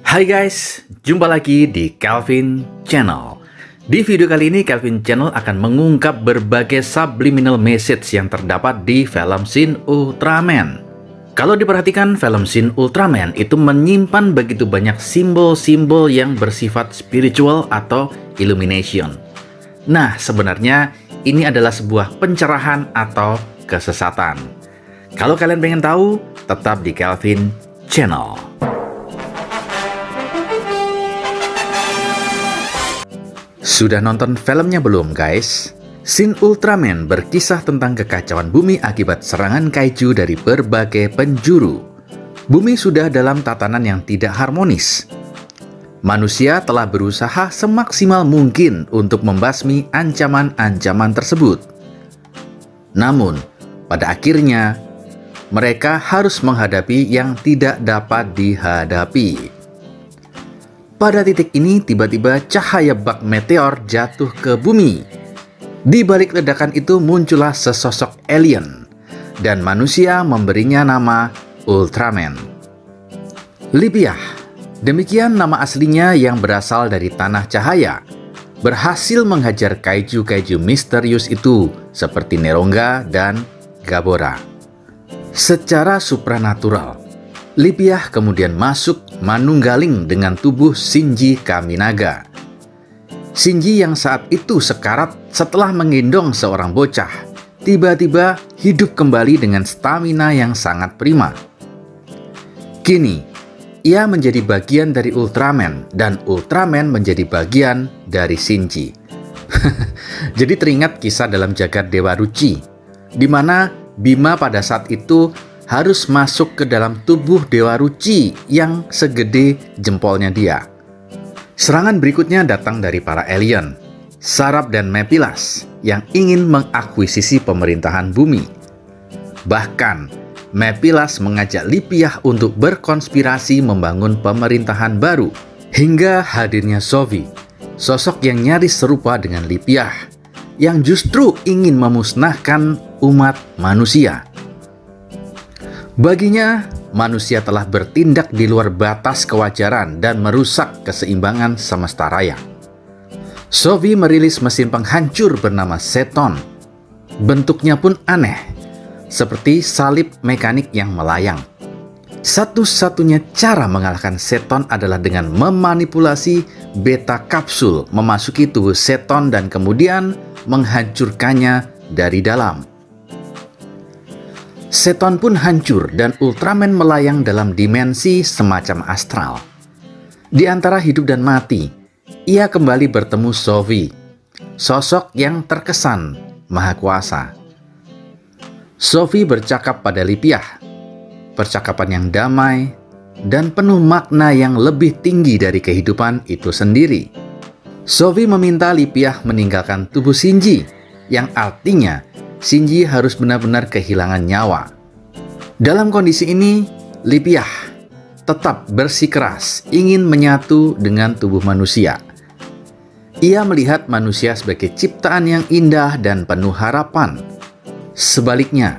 Hai guys, jumpa lagi di Calvin Channel. Di video kali ini Calvin Channel akan mengungkap berbagai subliminal message yang terdapat di film Shin Ultraman. Kalau diperhatikan, film Shin Ultraman itu menyimpan begitu banyak simbol-simbol yang bersifat spiritual atau illumination. Nah, sebenarnya ini adalah sebuah pencerahan atau kesesatan. Kalau kalian pengen tahu, tetap di Calvin Channel. Sudah nonton filmnya belum guys? Shin Ultraman berkisah tentang kekacauan bumi akibat serangan kaiju dari berbagai penjuru. Bumi sudah dalam tatanan yang tidak harmonis. Manusia telah berusaha semaksimal mungkin untuk membasmi ancaman-ancaman tersebut. Namun, pada akhirnya, mereka harus menghadapi yang tidak dapat dihadapi. Pada titik ini, tiba-tiba cahaya bak meteor jatuh ke bumi. Di balik ledakan itu muncullah sesosok alien, dan manusia memberinya nama Ultraman. Lipiah, demikian nama aslinya yang berasal dari tanah cahaya, berhasil menghajar kaiju-kaiju misterius itu seperti Neronga dan Gabora. Secara supranatural, Lipiah kemudian masuk manunggaling dengan tubuh Shinji Kaminaga. Shinji yang saat itu sekarat setelah menggendong seorang bocah, tiba-tiba hidup kembali dengan stamina yang sangat prima. Kini, ia menjadi bagian dari Ultraman dan Ultraman menjadi bagian dari Shinji. Jadi teringat kisah dalam jagat Dewa Ruci, di mana Bima pada saat itu harus masuk ke dalam tubuh Dewa Ruci yang segede jempolnya dia. Serangan berikutnya datang dari para alien, Sarab dan Mepilas, yang ingin mengakuisisi pemerintahan bumi. Bahkan, Mepilas mengajak Lipiah untuk berkonspirasi membangun pemerintahan baru, hingga hadirnya Sophie, sosok yang nyaris serupa dengan Lipiah, yang justru ingin memusnahkan umat manusia. Baginya, manusia telah bertindak di luar batas kewajaran dan merusak keseimbangan semesta raya. Sophie merilis mesin penghancur bernama Seton. Bentuknya pun aneh, seperti salib mekanik yang melayang. Satu-satunya cara mengalahkan Seton adalah dengan memanipulasi beta kapsul memasuki tubuh Seton dan kemudian menghancurkannya dari dalam. Seton pun hancur dan Ultraman melayang dalam dimensi semacam astral. Di antara hidup dan mati, ia kembali bertemu Sophie, sosok yang terkesan maha kuasa. Sophie bercakap pada Lipiah, percakapan yang damai dan penuh makna yang lebih tinggi dari kehidupan itu sendiri. Sophie meminta Lipiah meninggalkan tubuh Shinji, yang artinya Shinji harus benar-benar kehilangan nyawa. Dalam kondisi ini, Lipiah tetap bersikeras ingin menyatu dengan tubuh manusia. Ia melihat manusia sebagai ciptaan yang indah dan penuh harapan. Sebaliknya,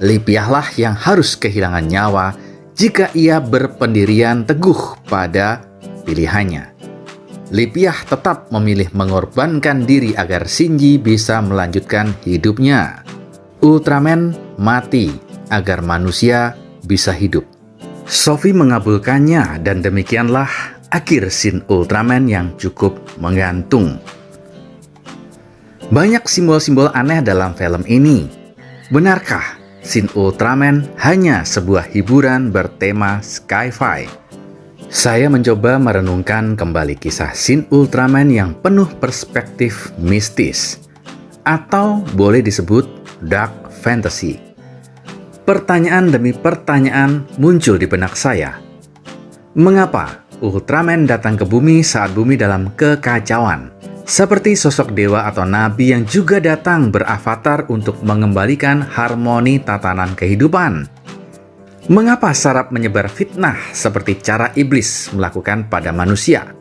Lipiahlah yang harus kehilangan nyawa jika ia berpendirian teguh pada pilihannya. Lipiah tetap memilih mengorbankan diri agar Shinji bisa melanjutkan hidupnya. Ultraman mati agar manusia bisa hidup. Sophie mengabulkannya dan demikianlah akhir Shin Ultraman yang cukup menggantung. Banyak simbol-simbol aneh dalam film ini. Benarkah Shin Ultraman hanya sebuah hiburan bertema sci-fi? Saya mencoba merenungkan kembali kisah Shin Ultraman yang penuh perspektif mistis, atau boleh disebut dark fantasy. Pertanyaan demi pertanyaan muncul di benak saya. Mengapa Ultraman datang ke bumi saat bumi dalam kekacauan? Seperti sosok dewa atau nabi yang juga datang beravatar untuk mengembalikan harmoni tatanan kehidupan. Mengapa Sarab menyebar fitnah seperti cara iblis melakukan pada manusia?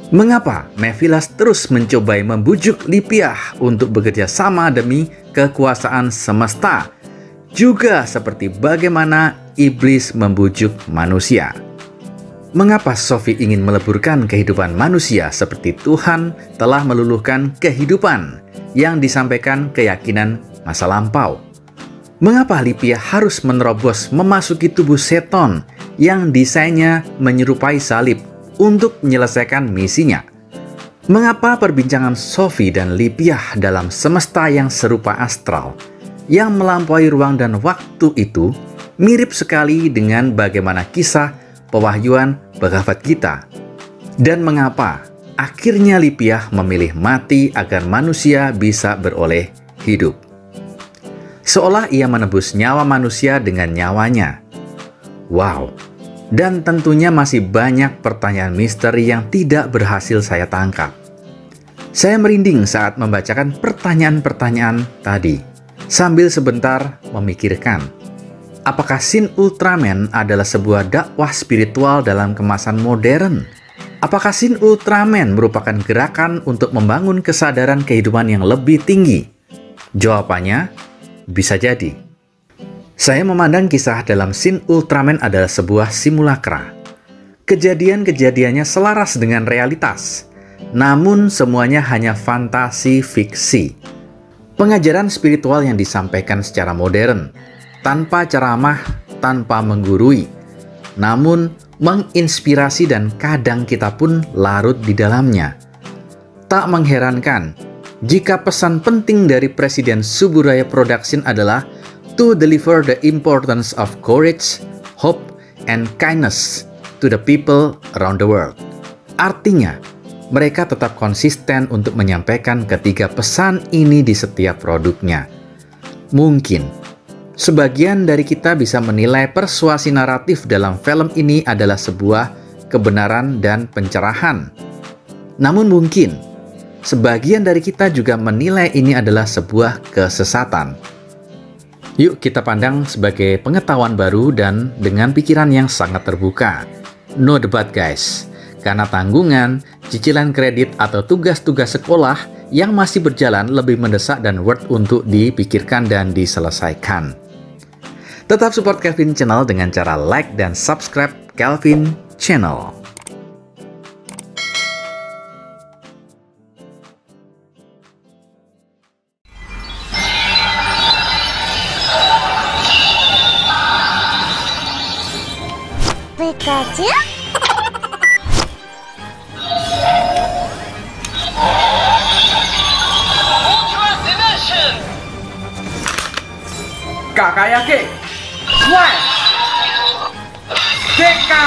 Mengapa Mepilas terus mencoba membujuk Lipiah untuk bekerja sama demi kekuasaan semesta? Juga seperti bagaimana iblis membujuk manusia. Mengapa Sophie ingin meleburkan kehidupan manusia seperti Tuhan telah meluluhkan kehidupan yang disampaikan keyakinan masa lampau? Mengapa Lipia harus menerobos memasuki tubuh seton yang desainnya menyerupai salib untuk menyelesaikan misinya? Mengapa perbincangan Sophie dan Lipia dalam semesta yang serupa astral, yang melampaui ruang dan waktu itu, mirip sekali dengan bagaimana kisah pewahyuan Bhagavad Gita? Dan mengapa akhirnya Lipia memilih mati agar manusia bisa beroleh hidup? Seolah ia menebus nyawa manusia dengan nyawanya. Wow, dan tentunya masih banyak pertanyaan misteri yang tidak berhasil saya tangkap. Saya merinding saat membacakan pertanyaan-pertanyaan tadi, sambil sebentar memikirkan, apakah Shin Ultraman adalah sebuah dakwah spiritual dalam kemasan modern? Apakah Shin Ultraman merupakan gerakan untuk membangun kesadaran kehidupan yang lebih tinggi? Jawabannya, bisa jadi. Saya memandang kisah dalam Shin Ultraman adalah sebuah simulakra. Kejadian-kejadiannya selaras dengan realitas, namun semuanya hanya fantasi fiksi. Pengajaran spiritual yang disampaikan secara modern, tanpa ceramah, tanpa menggurui, namun menginspirasi dan kadang kita pun larut di dalamnya. Tak mengherankan jika pesan penting dari Presiden Suburaya Production adalah to deliver the importance of courage, hope, and kindness to the people around the world. Artinya, mereka tetap konsisten untuk menyampaikan ketiga pesan ini di setiap produknya. Mungkin sebagian dari kita bisa menilai persuasi naratif dalam film ini adalah sebuah kebenaran dan pencerahan. Namun mungkin sebagian dari kita juga menilai ini adalah sebuah kesesatan. Yuk kita pandang sebagai pengetahuan baru dan dengan pikiran yang sangat terbuka. No debat guys, karena tanggungan, cicilan kredit atau tugas-tugas sekolah yang masih berjalan lebih mendesak dan worth untuk dipikirkan dan diselesaikan. Tetap support Kelvin Channel dengan cara like dan subscribe Kelvin Channel. Pikachu? Kakayake! One! Deka!